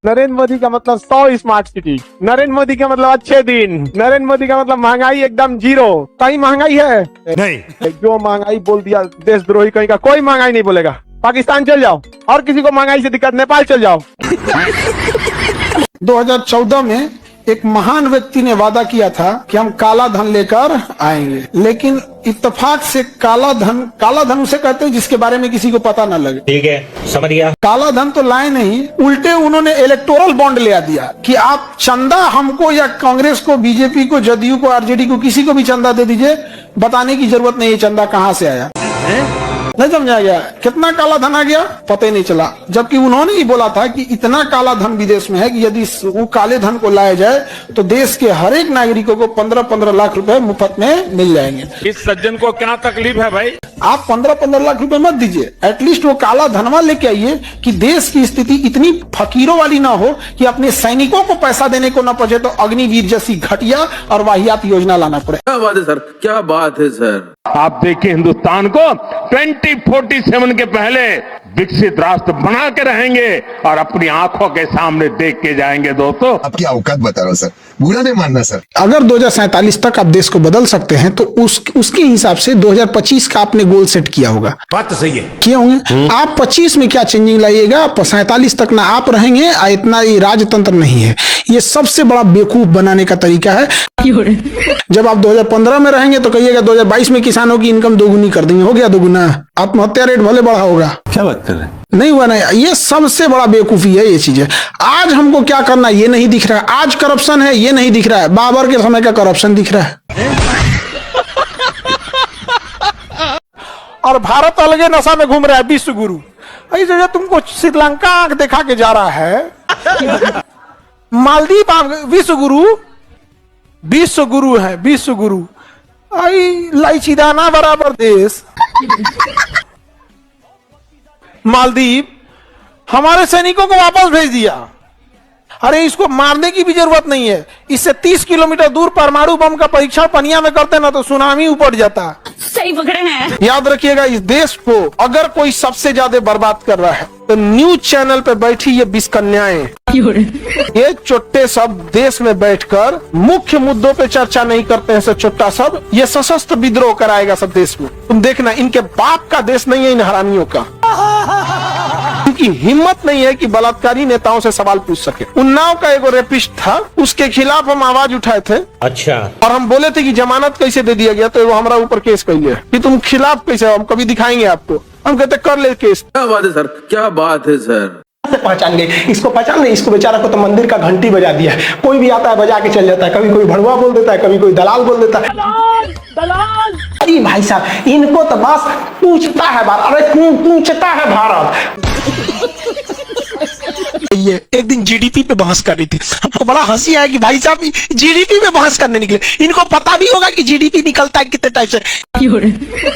नरेंद्र मोदी का मतलब 100 smart city, Narendra Modi का मतलब अच्छे दिन, नरेंद्र मोदी का मतलब महंगाई एकदम जीरो। कहीं महंगाई है? नहीं। जो महंगाई बोल दिया देशद्रोही कहीं का, कोई महंगाई नहीं बोलेगा। पाकिस्तान चल जाओ, और किसी को महंगाई से दिक्कत, नेपाल चल जाओ। 2014 में एक महान व्यक्ति ने वादा किया था कि हम काला धन लेकर आएंगे, लेकिन इत्तेफाक से काला धन उसे कहते हैं जिसके बारे में किसी को पता न लगे। ठीक है, समझ गया। काला धन तो लाए नहीं, उल्टे उन्होंने इलेक्टोरल बॉन्ड ले दिया कि आप चंदा हमको या कांग्रेस को, बीजेपी को, जदयू को, आरजेडी को, किसी को भी चंदा दे दीजिए, बताने की जरूरत नहीं है चंदा कहां से आया। नहीं समझा गया? कितना काला धन आ गया पता ही नहीं चला, जबकि उन्होंने ही बोला था कि इतना काला धन विदेश में है कि यदि वो काले धन को लाया जाए तो देश के हर एक नागरिकों को 15-15 लाख रुपए मुफ्त में मिल जाएंगे। इस सज्जन को क्या तकलीफ है भाई? आप 15-15 लाख रुपए मत दीजिए, एटलीस्ट वो काला धनवा लेके आइए कि देश की स्थिति इतनी फकीरों वाली ना हो कि अपने सैनिकों को पैसा देने को न पहुंचे तो अग्निवीर जैसी घटिया और वाहियात योजना लाना पड़े। क्या बात है सर, क्या बात है सर। आप देखिए हिंदुस्तान को 2047 के पहले विकसित राष्ट्र बना के रहेंगे और अपनी आंखों के सामने देख के जाएंगे। दोस्तों, आपकी औकात बता रहा हूँ सर, बुरा नहीं मानना सर। अगर 2047 तक आप देश को बदल सकते हैं तो उसके हिसाब से 2025 का आपने गोल सेट किया होगा। बात तो सही है, किए होंगे। आप 25 में क्या चेंजिंग लाइएगा, 47 तक ना आप रहेंगे, इतना ये राजतंत्र नहीं है। ये सबसे बड़ा बेवकूफ बनाने का तरीका है। जब आप 2015 में रहेंगे तो कहिएगा 2022 में किसानों की इनकम दोगुनी कर देंगे, हो गया दोगुना, आत्महत्या रेट भले बढ़ा होगा। क्या बात कर रहे हैं? नहीं हुआ ना। ये सबसे बड़ा बेवकूफी है ये चीजें। आज हमको क्या करना ये नहीं दिख रहा है, आज करप्शन है ये नहीं दिख रहा है, बाबर के समय का करप्शन दिख रहा है। और भारत अलगे नशा में घूम रहा है, विश्व गुरु। ऐसे तुमको श्रीलंका आंख दिखा के जा रहा है, मालदीव विश्व गुरु है, विश्व गुरु। आई लाइचीदाना बराबर देश मालदीव हमारे सैनिकों को वापस भेज दिया। अरे इसको मारने की भी जरूरत नहीं है, इससे 30 किलोमीटर दूर परमाणु बम का परीक्षण पनिया में करते ना तो सुनामी ऊपर जाता। सही पकड़े हैं। याद रखिएगा, इस देश को अगर कोई सबसे ज्यादा बर्बाद कर रहा है तो न्यूज चैनल पे बैठी ये विषकन्याएं, ये चोट्टे सब देश में बैठकर मुख्य मुद्दों पे चर्चा नहीं करते हैं। सब चोट्टा सब ये सशस्त्र विद्रोह कराएगा सब देश में। तुम देखना, इनके बाप का देश नहीं है इन हरामियों का, क्योंकि हिम्मत नहीं है कि बलात्कारी नेताओं से सवाल पूछ सके। उन्नाव का एगो रेपिस्ट था, उसके खिलाफ हम आवाज उठाए थे। अच्छा। और हम बोले थे कि जमानत कैसे दे दिया गया, तो वो हमारा ऊपर केस कर लिया कि तुम खिलाफ कैसे, हम कभी दिखाएंगे आपको। हम कहते कर ले केस। क्या बात है सर, क्या बात है सर। पहचान गए, इसको पहचान नहीं, इसको बेचारा को तो मंदिर का घंटी बजा दिया है। कोई भी आता है बजा के चल जाता है, कभी कोई भड़वा बोल देता है, कभी कोई दलाल बोल देता है। दलाल। अरे भाई साहब, इनको तो बस पूछता है भारत, अरे पूछता है भारत। ये एक दिन जीडीपी पे बहस कर रही थी, हमको बड़ा हंसी आया कि भाई साहब जीडीपी पे बहस करने निकले। इनको पता भी होगा कि जीडीपी निकलता है कितने टाइप से।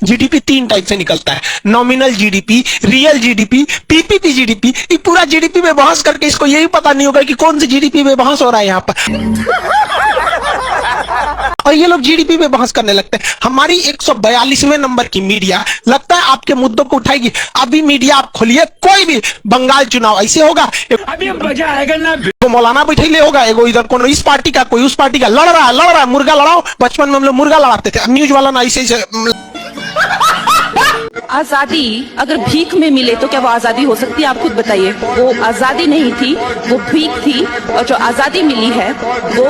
जीडीपी 3 टाइप से निकलता है, nominal GDP, real GDP, PPP GDP. ये पूरा जीडीपी में बहस करके इसको यही पता नहीं होगा कि कौन सी जीडीपी में बहस हो रहा है यहाँ पर। और ये लोग जीडीपी में बहस करने लगते हैं। हमारी 142वें नंबर की मीडिया लगता है आपके मुद्दों को उठाएगी। अभी मीडिया आप खोलिए, कोई भी बंगाल चुनाव ऐसे होगा, अभी मजा आएगा ना। तो मौलाना बैठे ले होगा, एगो इधर कोई इस पार्टी का, कोई उस पार्टी का, लड़ रहा है, मुर्गा लड़ाओ। बचपन में हम लोग मुर्गा लड़ाते थे, न्यूज वाला ना ऐसे। आजादी अगर भीख में मिले तो क्या वो आजादी हो सकती है? आप खुद बताइए। वो आजादी नहीं थी, वो भीख थी। और जो आजादी मिली है वो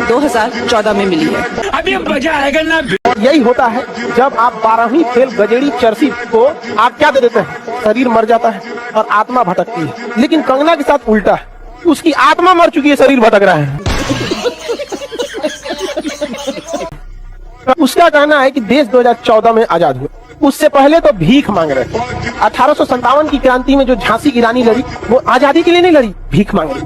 2014 में मिली है। अभी मजा आएगा ना। यही होता है जब आप 12वीं फेल गजेड़ी चर्सी को आप क्या दे देते हैं, शरीर मर जाता है और आत्मा भटकती है। लेकिन कंगना के साथ उल्टा है, उसकी आत्मा मर चुकी है, शरीर भटक रहा है। उसका कहना है कि देश 2014 में आजाद हुआ, उससे पहले तो भीख मांग रहे थे। 1857 की क्रांति में जो झांसी की रानी लड़ी, वो आजादी के लिए नहीं लड़ी, भीख मांग रही।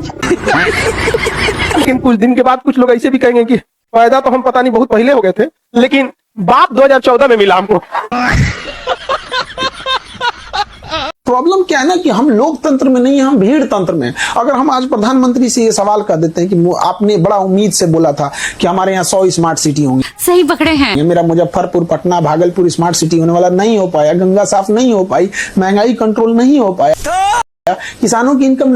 लेकिन कुछ दिन के बाद कुछ लोग ऐसे भी कहेंगे कि फायदा तो हम पता नहीं बहुत पहले हो गए थे, लेकिन बाप 2014 में मिला हमको। प्रॉब्लम क्या है ना कि हम लोकतंत्र में नहीं है, हम भीड़ तंत्र में। अगर हम आज प्रधानमंत्री से ये सवाल कर देते हैं कि आपने बड़ा उम्मीद से बोला था कि हमारे यहाँ 100 स्मार्ट सिटी होंगी, सही पकड़े हैं। मेरा मुजफ्फरपुर, पटना, भागलपुर स्मार्ट सिटी होने वाला नहीं हो पाया, गंगा साफ नहीं हो पाई, महंगाई कंट्रोल नहीं हो पाया। किसानों की इनकम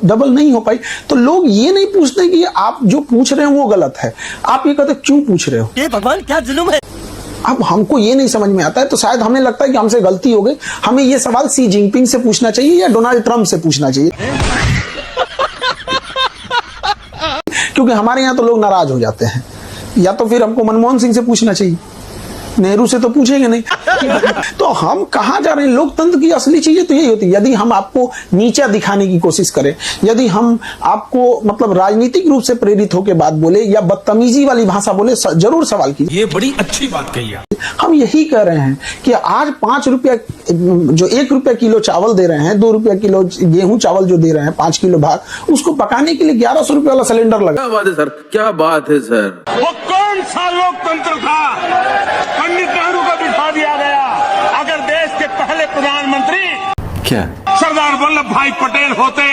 डबल नहीं हो पाई, तो लोग ये नहीं पूछते कि आप जो पूछ रहे हैं वो गलत है, आप ये कहते क्यों पूछ रहे हो? ये भगवान क्या जुल्म है। अब हमको ये नहीं समझ में आता है, तो शायद हमें लगता है कि हमसे गलती हो गई। हमें ये सवाल सी जिनपिंग से पूछना चाहिए या डोनाल्ड ट्रंप से पूछना चाहिए, क्योंकि हमारे यहाँ तो लोग नाराज हो जाते हैं। या तो फिर हमको मनमोहन सिंह से पूछना चाहिए, नेहरू से तो पूछेंगे नहीं। तो हम कहाँ जा रहे हैं? लोकतंत्र की असली चीजें तो यही होती है। यदि हम आपको नीचा दिखाने की कोशिश करें, यदि हम आपको मतलब राजनीतिक रूप से प्रेरित होकर बात बोले या बदतमीजी वाली भाषा बोले, जरूर सवाल कीजिए। ये बड़ी अच्छी बात कही आप। हम यही कह रहे हैं कि आज 5 रुपया जो 1 रुपया किलो चावल दे रहे हैं, 2 रुपया किलो गेहूं चावल जो दे रहे हैं, 5 किलो भात, उसको पकाने के लिए 1100 रुपया वाला सिलेंडर लगा। क्या बात है सर, क्या बात है सर। वो कौन सा लोकतंत्र था? पंडित नेहरू को बिठा दिया गया। अगर देश के पहले प्रधानमंत्री क्या सरदार वल्लभ भाई पटेल होते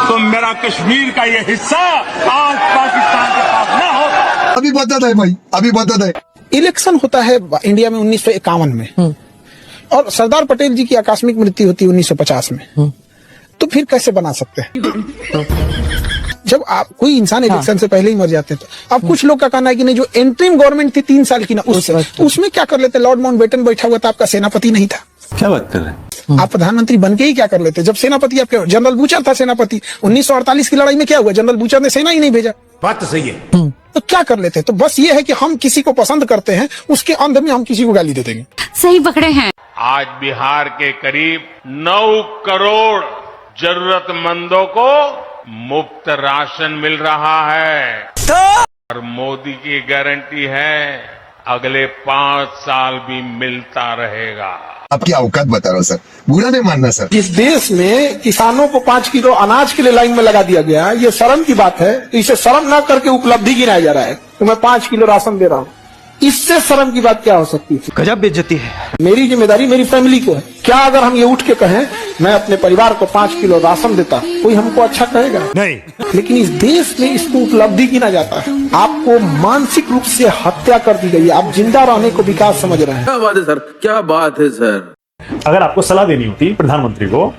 तो मेरा कश्मीर का ये हिस्सा आज पाकिस्तान के पास न होता। अभी बता दे भाई, अभी बता दे। इलेक्शन होता है इंडिया में 1951 में, और सरदार पटेल जी की आकस्मिक मृत्यु होती है 1950 में, तो फिर कैसे बना सकते हैं? जब आप कोई इंसान इलेक्शन से पहले ही मर जाते हैं, तो अब कुछ लोग का कहना है कि नहीं, जो एंट्रीम गवर्नमेंट थी 3 साल की ना, उसमें क्या कर लेते? लॉर्ड माउंटबेटन बैठा हुआ था, आपका सेनापति नहीं था। क्या बात कर रहे हैं आप? प्रधानमंत्री बन के ही क्या कर लेते? जब सेनापति आपके जनरल बूचर था सेनापति, 1948 की लड़ाई में क्या हुआ? जनरल बूचर ने सेना ही नहीं भेजा। बात तो सही है। तो क्या कर लेते? तो बस ये है कि हम किसी को पसंद करते हैं, उसके अंध में हम किसी को गाली दे देंगे। सही पकड़े हैं। आज बिहार के करीब 9 करोड़ जरूरतमंदों को मुफ्त राशन मिल रहा है, और मोदी की गारंटी है अगले 5 साल भी मिलता रहेगा। आपकी औकात बता रहा हूँ सर, बुरा नहीं मानना सर। इस देश में किसानों को 5 किलो अनाज के लिए लाइन में लगा दिया गया, ये शर्म की बात है। इसे शर्म ना करके उपलब्धि गिनाया जा रहा है तो मैं 5 किलो राशन दे रहा हूँ। इससे शर्म की बात क्या हो सकती है? गजब बेइज्जती है। मेरी जिम्मेदारी मेरी फैमिली को है। क्या अगर हम ये उठ के कहें मैं अपने परिवार को 5 किलो राशन देता, कोई हमको अच्छा कहेगा? नहीं। लेकिन इस देश में इसको उपलब्धि गिना जाता है। आपको मानसिक रूप से हत्या कर दी गई है, आप जिंदा रहने को विकास समझ रहे हैं। क्या बात है सर, क्या बात है सर। अगर आपको सलाह देनी होती प्रधानमंत्री को,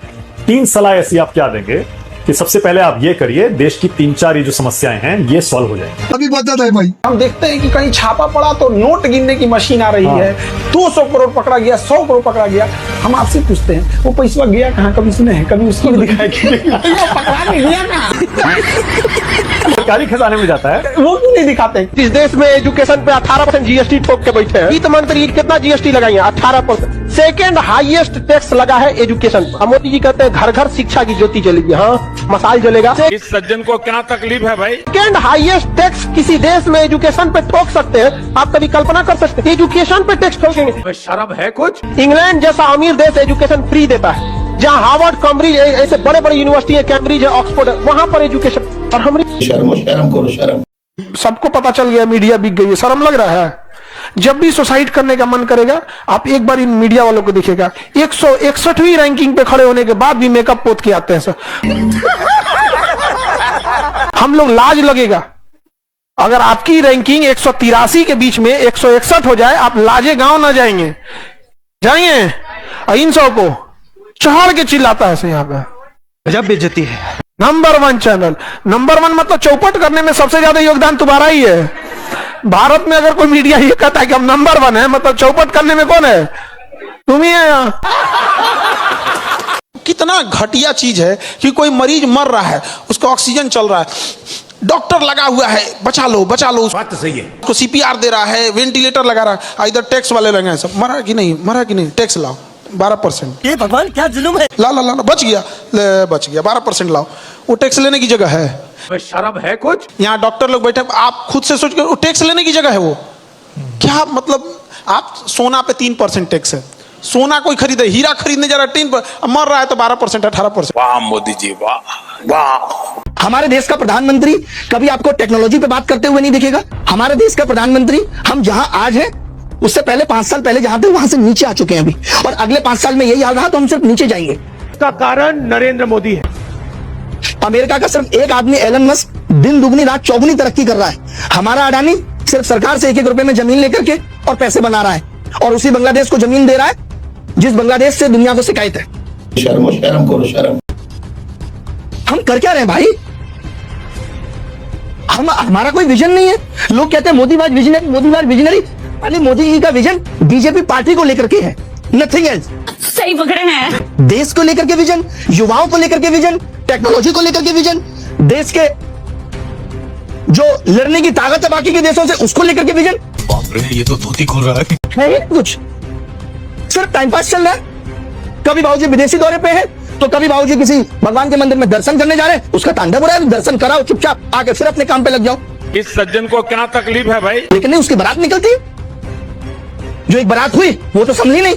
3 सलाह ऐसी आप क्या देंगे कि सबसे पहले आप ये करिए, देश की 3-4 ये जो समस्याएं हैं ये सॉल्व हो जाएंगी? अभी बता दे भाई। हम देखते हैं कि कहीं छापा पड़ा तो नोट गिनने की मशीन आ रही है, 200 करोड़ पकड़ा गया, 100 करोड़ पकड़ा गया। हम आपसे पूछते हैं वो पैसा गया कहाँ? कभी सुने हैं? कभी उसको भी दिखाया कि पकड़ा नहीं गया कहाँ? सरकारी खजाने में जाता है, वो क्यों नहीं दिखाते? इस देश में एजुकेशन पे 18% जीएसटी ठोक के बैठे हैं। वित्त मंत्री कितना जीएसटी लगाई है? 18%। सेकेंड हाईएस्ट टैक्स लगा है एजुकेशन पर। मोदी जी कहते हैं घर घर शिक्षा की ज्योति जलेगी। हाँ, मसाल जलेगा। इस सज्जन को क्या तकलीफ है भाई? सेकेंड हाईएस्ट टैक्स किसी देश में एजुकेशन पे ठोक सकते हैं? आप कभी कल्पना कर सकते हैं? एजुकेशन पे टैक्स ठोकेंगे? शर्म है कुछ? इंग्लैंड जैसा अमीर देश एजुकेशन फ्री देता है, जहाँ हार्वर्ड, कैम्ब्रिज ऐसे बड़े बड़े यूनिवर्सिटी है, कैम्ब्रिज है, ऑक्सफोर्ड है, वहां पर एजुकेशन। और हम शर्म करो शर्म। सबको पता चल गया, मीडिया बिक गई है। शर्म लग रहा है? जब भी सुसाइड करने का मन करेगा, आप एक बार इन मीडिया वालों को देखिएगा, 161वीं रैंकिंग पे खड़े होने के बाद भी मेकअप पोत के आते हैं सर। हम लोग लाज लगेगा अगर आपकी रैंकिंग 183 के बीच में 161 हो जाए, आप लाजे गांव ना जाएंगे। इन सौ को चढ़ के चिल्लाता है यहाँ पे। गजब बेइज्जती है। नंबर 1 चैनल, नंबर 1 मतलब चौपट करने में सबसे ज्यादा योगदान तुम्हारा ही है। भारत में अगर कोई मीडिया ये कहता है कि हम नंबर 1 है, मतलब चौपट करने में कौन है? तुम ही है यहाँ। कितना घटिया चीज है कि कोई मरीज मर रहा है, उसको ऑक्सीजन चल रहा है, डॉक्टर लगा हुआ है, बचा लो बचा लो। बात तो सही है। उसको सीपीआर दे रहा है, वेंटिलेटर लगा रहा है, इधर टैक्स वाले लगे हैं सब। मरा कि नहीं, मरा कि नहीं, टैक्स लाओ 12%। ये भगवान क्या जुल्म है। ला ला ला बच गया, बच गया, 12% लाओ। वो टैक्स लेने की जगह है? शर्म है कुछ? यहाँ डॉक्टर लोग बैठे, आप खुद से सोच कर, टैक्स लेने की जगह है वो? क्या मतलब? आप सोना पे 3% टैक्स है, सोना कोई खरीदे, हीरा खरीदने जा रहा है 3%, मर रहा है तो 12% 18%। वाह मोदी जी, वाह वाह। हमारे देश का प्रधानमंत्री कभी आपको टेक्नोलॉजी पे बात करते हुए नहीं दिखेगा। हमारे देश का प्रधानमंत्री हम जहां आज हैं उससे पहले 5 साल पहले जहां थे वहां से नीचे आ चुके हैं अभी, और अगले 5 साल में यही हाल रहा तो हम सिर्फ नीचे जाएंगे। इसका कारण नरेंद्र मोदी है। अमेरिका का सिर्फ एक आदमी एलन मस्क दिन दुगनी रात चौगुनी तरक्की कर रहा है। हमारा अडानी सिर्फ सरकार से 1-1 रुपए में जमीन लेकर के और पैसे बना रहा है, और उसी बांग्लादेश को जमीन दे रहा है जिस बांग्लादेश से दुनिया को शिकायत है। शर्म करो शर्म। हम कर क्या रहे हैं भाई? हमारा कोई विजन नहीं है। लोग कहते हैं मोदीबाज विजनरी, मोदीबाज विजनरी। अरे मोदी जी का विजन बीजेपी पार्टी को लेकर के है, नथिंग एल्स। सही पकड़े हैं। देश को लेकर के विजन, युवाओं को लेकर के विजन, टेक्नोलॉजी को लेकर के विजन, देश के जो लड़ने की ताकत है बाकी के देशों से उसको लेकर के विजन। बाप रे, ये तो धोती खोल रहा है। नहीं कुछ, सिर्फ टाइम पास चल रहा है। कभी बाबूजी विदेशी दौरे पे है तो कभी बाबूजी किसी भगवान के मंदिर में दर्शन करने जा रहे हैं, उसका तांडव हो रहा है, दर्शन कराओ चुपचाप, आके फिर अपने काम पे लग जाओ। इस सज्जन को क्या तकलीफ है भाई? लेकिन नहीं, उसकी बारात निकलती, जो एक बारात हुई वो तो संभली नहीं।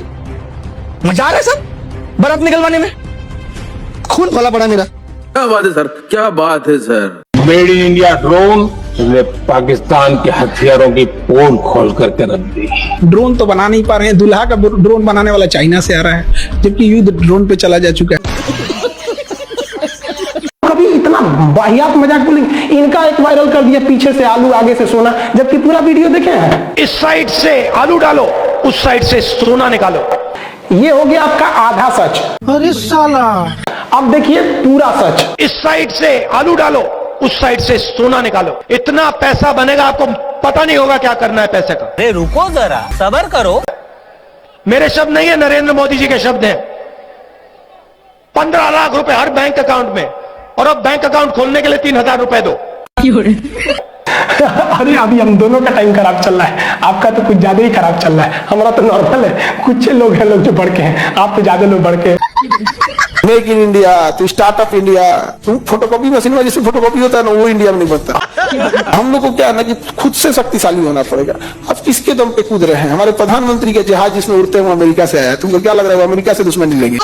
मजा आ रहा है सब बारात निकलवाने में, खून खोला पड़ा मेरा। क्या बात है सर, क्या बात है sir. Made in India drone ने पाकिस्तान के हथियारों की पोल खोल करके रख दी। ड्रोन तो बना नहीं पा रहे हैं, दूल्हा का ड्रोन बनाने वाला चाइना से आ रहा है, जबकि युद्ध ड्रोन पे चला जा चुका है। कभी इतना वाहियात मजाक बोलेंगे, इनका एक वायरल कर दिया पीछे से आलू आगे से सोना, जबकि पूरा वीडियो देखे हैं। इस साइड से आलू डालो, उस साइड से सोना निकालो। ये हो गया आपका आधा सच। अरे साला, अब देखिए पूरा सच। इस साइड से आलू डालो, उस साइड से सोना निकालो। इतना पैसा बनेगा, आपको पता नहीं होगा क्या करना है पैसे का। अरे रुको जरा, सब्र करो। मेरे शब्द नहीं है, नरेंद्र मोदी जी के शब्द हैं। 15 लाख रुपए हर बैंक अकाउंट में, और अब बैंक अकाउंट खोलने के लिए 3000 रुपए दो। अरे अभी हम दोनों का टाइम खराब चल रहा है, आपका तो कुछ ज्यादा ही खराब चल रहा है, हमारा तो नॉर्मल है। कुछ लोग हैं लोग जो बढ़ के हैं, आप तो ज्यादा लोग बढ़ के। मेक इन इंडिया, तो स्टार्टअप इंडिया, तुम फोटोकॉपी मशीन में जैसे फोटोकॉपी होता है ना, वो इंडिया में नहीं बनता। हम लोग को क्या है ना कि खुद से शक्तिशाली होना पड़ेगा। अब किसके दम पे कूद रहे हैं? हमारे प्रधानमंत्री के जहाज जिसमें उड़ते हुए अमेरिका से आया, तुमको क्या लग रहा है वो अमेरिका से दुश्मनी लेंगे?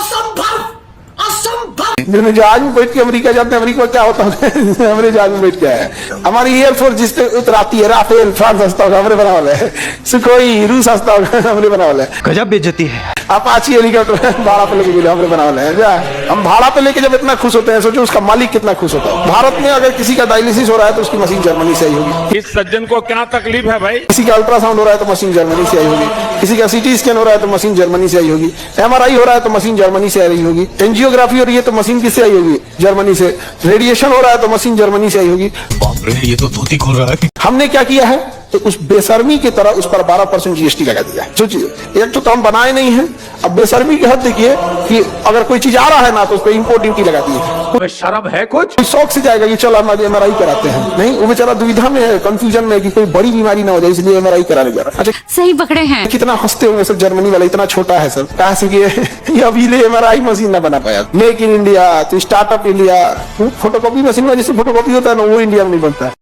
जिन्हें जहाज में बैठ के अमेरिका जाते हैं, अमेरिका क्या होता है? हमारे जहाज में बैठ के आया। हमारी एयरफोर्स जिससे उतराती है, राफेल फ्रांस हंसता होगा हमने बना वाला है, सुखोई रूस हंसता होगा हमने बना वाला है। गजब बेइज्जती है। अपाची हेलीकॉप्टर भाड़ा पे लेके बोले हमने बना वाला है। क्या हम भाड़ा पे लेके जब इतना खुश होते हैं, सोचो उसका मालिक कितना खुश होता है। भारत में अगर किसी का डायलिसिस हो रहा है तो उसकी मशीन जर्मनी से आई होगी। इस सज्जन को क्या तकलीफ है भाई? किसी का अल्ट्रासाउंड हो रहा है तो मशीन जर्मनी से आई होगी। किसी का सीटी स्कैन हो रहा है तो मशीन जर्मनी से आई होगी। MRI हो रहा है तो मशीन जर्मनी से आ रही होगी। एंजियोग्राफी हो रही है तो मशीन किससे आई होगी? जर्मनी से। रेडिएशन हो रहा है तो मशीन जर्मनी से आई होगी। बाप रे, ये तो धोती खोल रहा है। हमने क्या किया है तो उस बेशर्मी की तरह उस पर 12% GST लगा दिया है। सोचिए, एक तो हम बनाए नहीं है, अब बेशर्मी की हद देखिए कि अगर कोई चीज आ रहा है ना तो उस पर इम्पोर्ट ड्यूटी लगा दी है। शर्म है कुछ? कोई शौक से जाएगा कि चलो हम MRI कराते हैं, नहीं, वो बेचारा दुविधा में है, कंफ्यूजन में कि कोई बड़ी बीमारी ना हो जाए, इसलिए MRI कराने जा रहा है। अच्छा, सही पकड़े हैं। कितना हंसते होंगे सर जर्मनी वाला, इतना छोटा है सर, कहा से ये अभी ले MRI मशीन ना बना पाया। मेक इन इंडिया, तो स्टार्टअप इंडिया, फोटोकॉपी मशीन में जैसे फोटोकॉपी होता है ना, वो इंडिया में नहीं बनता।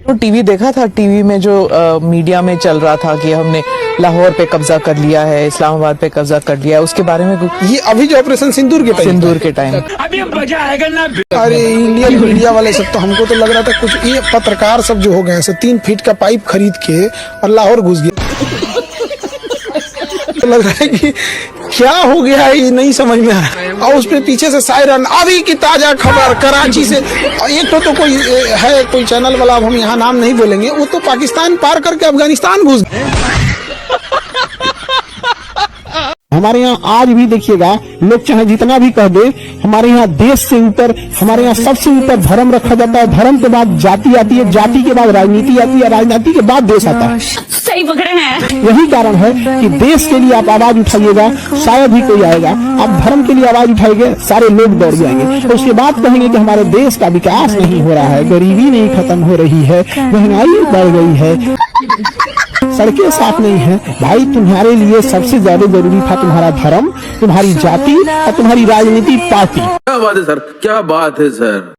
तो टीवी देखा था, टीवी में जो मीडिया में चल रहा था कि हमने लाहौर पे कब्जा कर लिया है, इस्लामाबाद पे कब्जा कर लिया है, उसके बारे में कुछ? ये अभी जो ऑपरेशन सिंदूर के टाइम अभी मजा आएगा ना। अरे इंडियन मीडिया वाले सब तो, हमको तो लग रहा था कुछ ये पत्रकार सब जो हो गए हैं 3 फीट का पाइप खरीद के और लाहौर घुस गया। तो लग रहा है कि क्या हो गया है, ये नहीं समझ में आ रहा। और उसपे पीछे से सायरन, अभी की ताजा खबर कराची से। एक तो कोई है कोई चैनल वाला, अब हम यहाँ नाम नहीं बोलेंगे, वो तो पाकिस्तान पार करके अफगानिस्तान घुस गए। हमारे यहाँ आज भी देखिएगा, लोग चाहे जितना भी कह दे, हमारे यहाँ देश से ऊपर, हमारे यहाँ सबसे ऊपर धर्म रखा जाता है। धर्म के बाद जाति आती है, जाति के बाद राजनीति आती है, राजनीति के बाद देश आता है। सही पकड़े हैं। यही कारण है कि देश के लिए आप आवाज उठाइएगा, शायद ही कोई आएगा। आप धर्म के लिए आवाज उठाएंगे, सारे लोग दौड़ जाएंगे। तो उसके बाद कहेंगे कि हमारे देश का विकास नहीं हो रहा है, गरीबी नहीं खत्म हो रही है, महंगाई बढ़ गई है, सड़कें साफ नहीं है। भाई, तुम्हारे लिए सबसे ज्यादा जरूरी था तुम्हारा धर्म, तुम्हारी जाति और तुम्हारी राजनीतिक पार्टी। क्या बात है सर, क्या बात है सर।